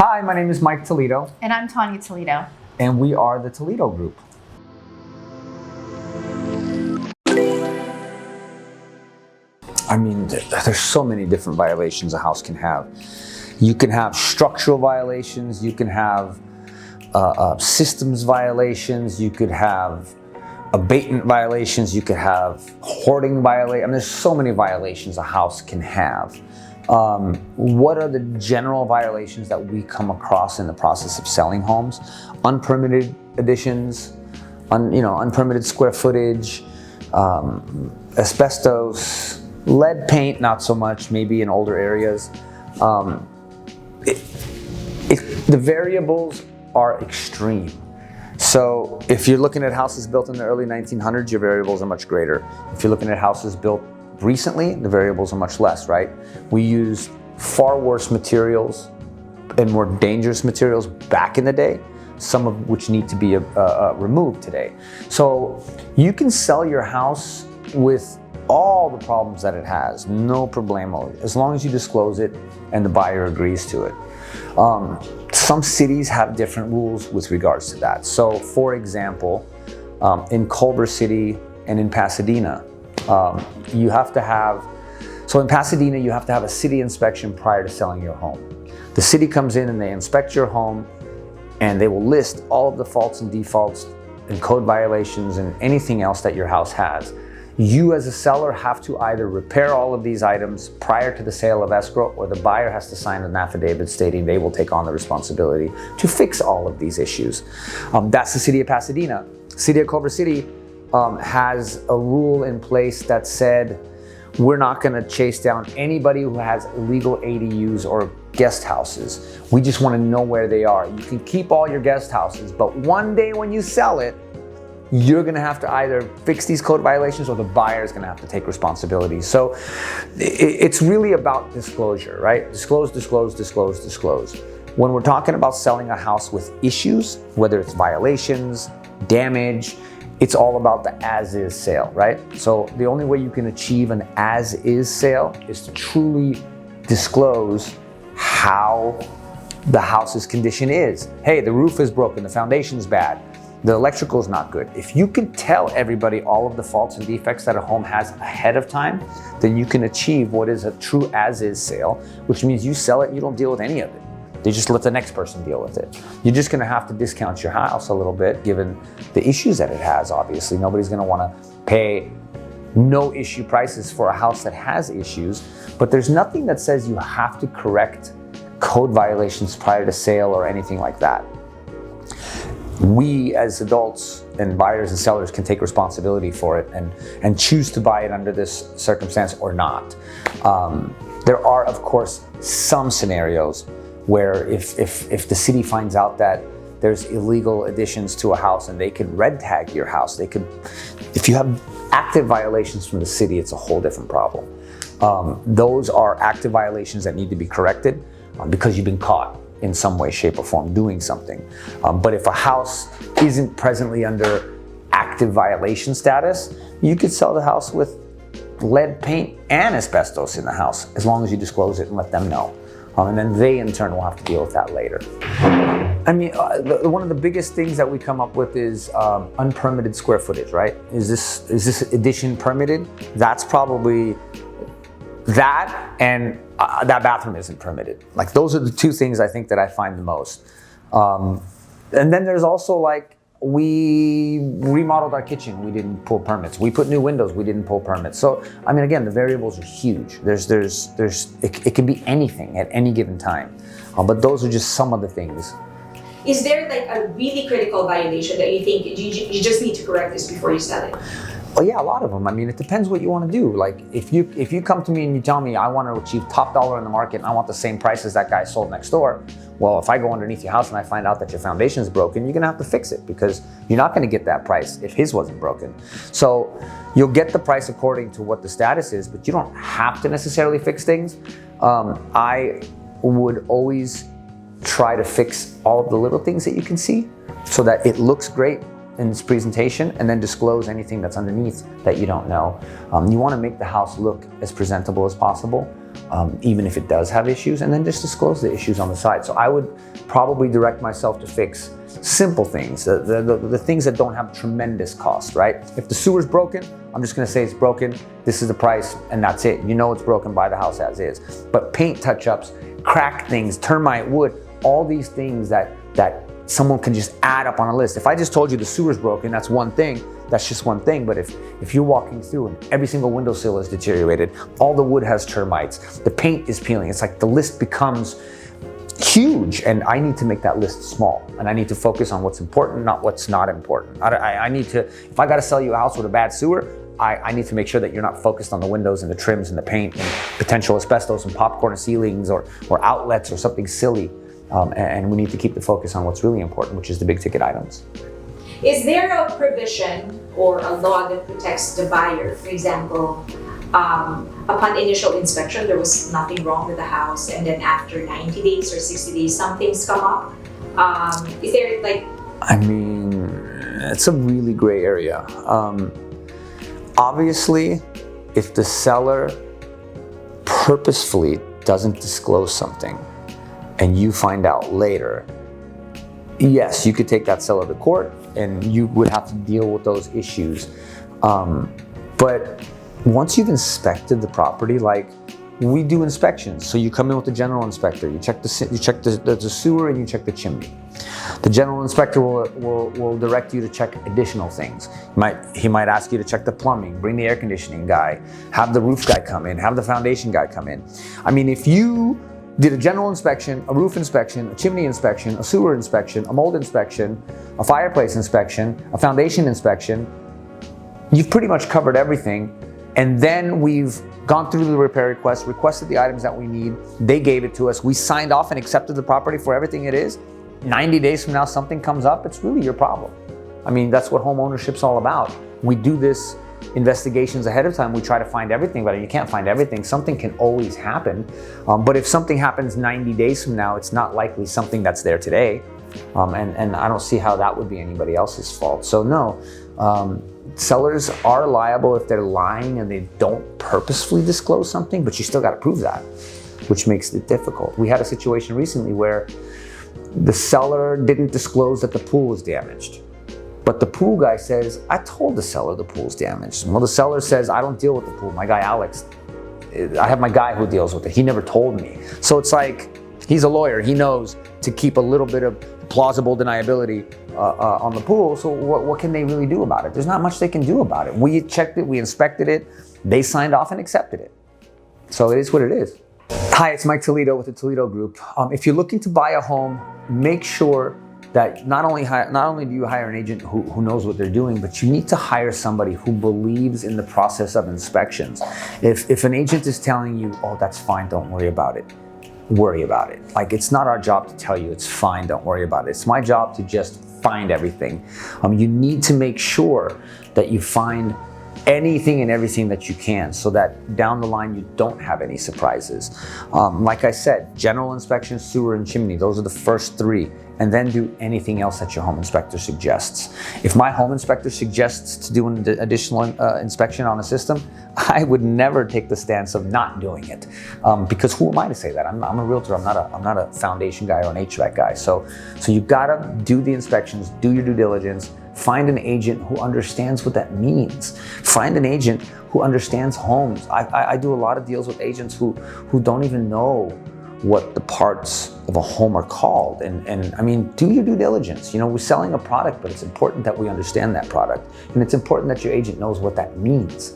Hi, my name is Mike Toledo. And I'm Tanya Toledo. And we are the Toledo Group. I mean, there's so many different violations a house can have. You can have structural violations, you can have systems violations, you could have abatement violations, you could have hoarding violations. I mean, there's so many violations a house can have. What are the general violations that we come across in the process of selling homes? Unpermitted additions, unpermitted square footage, asbestos, lead paint, not so much, maybe in older areas. The variables are extreme. So if you're looking at houses built in the early 1900s, your variables are much greater. If you're looking at houses built recently, the variables are much less, right? We used far worse materials and more dangerous materials back in the day, some of which need to be removed today. So you can sell your house with all the problems that it has, no problemo, as long as you disclose it and the buyer agrees to it. Some cities have different rules with regards to that. So for example, in Culver City and in Pasadena, you have to have a city inspection prior to selling your home. The city comes in and they inspect your home and they will list all of the faults and defaults and code violations and anything else that your house has. You as a seller have to either repair all of these items prior to the sale of escrow, or the buyer has to sign an affidavit stating they will take on the responsibility to fix all of these issues. That's the city of Pasadena. City of Culver City has a rule in place that said, we're not gonna chase down anybody who has illegal ADUs or guest houses. We just wanna know where they are. You can keep all your guest houses, but one day when you sell it, you're gonna have to either fix these code violations or the buyer's gonna have to take responsibility. So it's really about disclosure, right? Disclose, disclose, disclose, disclose. When we're talking about selling a house with issues, whether it's violations, damage, it's all about the as-is sale, right? So the only way you can achieve an as-is sale is to truly disclose how the house's condition is. Hey, the roof is broken, the foundation's bad, the electrical is not good. If you can tell everybody all of the faults and defects that a home has ahead of time, then you can achieve what is a true as-is sale, which means you sell it, you don't deal with any of it. They just let the next person deal with it. You're just gonna have to discount your house a little bit given the issues that it has, obviously. Nobody's gonna wanna pay no issue prices for a house that has issues, but there's nothing that says you have to correct code violations prior to sale or anything like that. We as adults and buyers and sellers can take responsibility for it and choose to buy it under this circumstance or not. There are, of course, some scenarios where if the city finds out that there's illegal additions to a house and they could red tag your house, if you have active violations from the city, it's a whole different problem. Those are active violations that need to be corrected because you've been caught in some way, shape, or form doing something. But if a house isn't presently under active violation status, you could sell the house with lead paint and asbestos in the house, as long as you disclose it and let them know. And then they in turn will have to deal with that later. I mean, one of the biggest things that we come up with is unpermitted square footage, right? Is this addition permitted? That's probably that, and that bathroom isn't permitted. Like, those are the two things I think that I find the most. And then there's also, like, we remodeled our kitchen, we didn't pull permits. We put new windows, we didn't pull permits. So, I mean, again, the variables are huge. It can be anything at any given time. But those are just some of the things. Is there like a really critical violation that you think you just need to correct this before you sell it? Well, yeah, a lot of them. I mean, it depends what you want to do. Like, if you come to me and you tell me I want to achieve top dollar in the market and I want the same price as that guy sold next door, well, if I go underneath your house and I find out that your foundation is broken, you're going to have to fix it because you're not going to get that price if his wasn't broken. So you'll get the price according to what the status is, but you don't have to necessarily fix things. I would always try to fix all of the little things that you can see so that it looks great in its presentation, and then disclose anything that's underneath that you don't know. You want to make the house look as presentable as possible, even if it does have issues, and then just disclose the issues on the side. So I would probably direct myself to fix simple things, the things that don't have tremendous cost, right? If the sewer's broken, I'm just gonna say it's broken, this is the price, and that's it. You know it's broken, buy the house as is. But paint touch-ups, crack things, termite, wood, all these things that someone can just add up on a list. If I just told you the sewer's broken, that's one thing, that's just one thing. But if you're walking through and every single windowsill is deteriorated, all the wood has termites, the paint is peeling, it's like the list becomes huge, and I need to make that list small, and I need to focus on what's important, not what's not important. I need to, if I gotta sell you a house with a bad sewer, I need to make sure that you're not focused on the windows and the trims and the paint and potential asbestos and popcorn ceilings or outlets or something silly. And we need to keep the focus on what's really important, which is the big ticket items. Is there a provision or a law that protects the buyer? For example, upon initial inspection, there was nothing wrong with the house, and then after 90 days or 60 days, some things come up. Is there like... I mean, it's a really gray area. Obviously, if the seller purposefully doesn't disclose something, and you find out later, yes, you could take that seller to court and you would have to deal with those issues. But once you've inspected the property, like we do inspections. So you come in with the general inspector, you check the sewer and you check the chimney. The general inspector will direct you to check additional things. He might ask you to check the plumbing, bring the air conditioning guy, have the roof guy come in, have the foundation guy come in. I mean, if you did a general inspection, a roof inspection, a chimney inspection, a sewer inspection, a mold inspection, a fireplace inspection, a foundation inspection, you've pretty much covered everything. And then we've gone through the repair request, requested the items that we need, they gave it to us, we signed off and accepted the property for everything it is. 90 days from now, something comes up, it's really your problem. I mean, that's what home ownership's all about. We do this investigations ahead of time. We try to find everything, but you can't find everything. Something can always happen. But if something happens 90 days from now, it's not likely something that's there today. And I don't see how that would be anybody else's fault. So no, sellers are liable if they're lying and they don't purposefully disclose something, but you still got to prove that, which makes it difficult. We had a situation recently where the seller didn't disclose that the pool was damaged. But the pool guy says, I told the seller the pool's damaged. Well, the seller says, I don't deal with the pool. My guy, Alex, I have my guy who deals with it. He never told me. So it's like, he's a lawyer. He knows to keep a little bit of plausible deniability on the pool. So what can they really do about it? There's not much they can do about it. We checked it, we inspected it. They signed off and accepted it. So it is what it is. Hi, it's Mike Toledo with the Toledo Group. If you're looking to buy a home, make sure that not only do you hire an agent who knows what they're doing, but you need to hire somebody who believes in the process of inspections. If an agent is telling you, oh, that's fine, don't worry about it, worry about it. Like, it's not our job to tell you it's fine, don't worry about it. It's my job to just find everything. You need to make sure that you find anything and everything that you can so that down the line you don't have any surprises. Like I said, general inspection, sewer and chimney, those are the first three, and then do anything else that your home inspector suggests. If my home inspector suggests to do an additional inspection on a system, I would never take the stance of not doing it, because who am I to say that? I'm a realtor, I'm not a foundation guy or an HVAC guy. So you gotta do the inspections, do your due diligence, find an agent who understands what that means. Find an agent who understands homes. I do a lot of deals with agents who don't even know what the parts of a home are called. And I mean, do your due diligence. You know, we're selling a product, but it's important that we understand that product. And it's important that your agent knows what that means.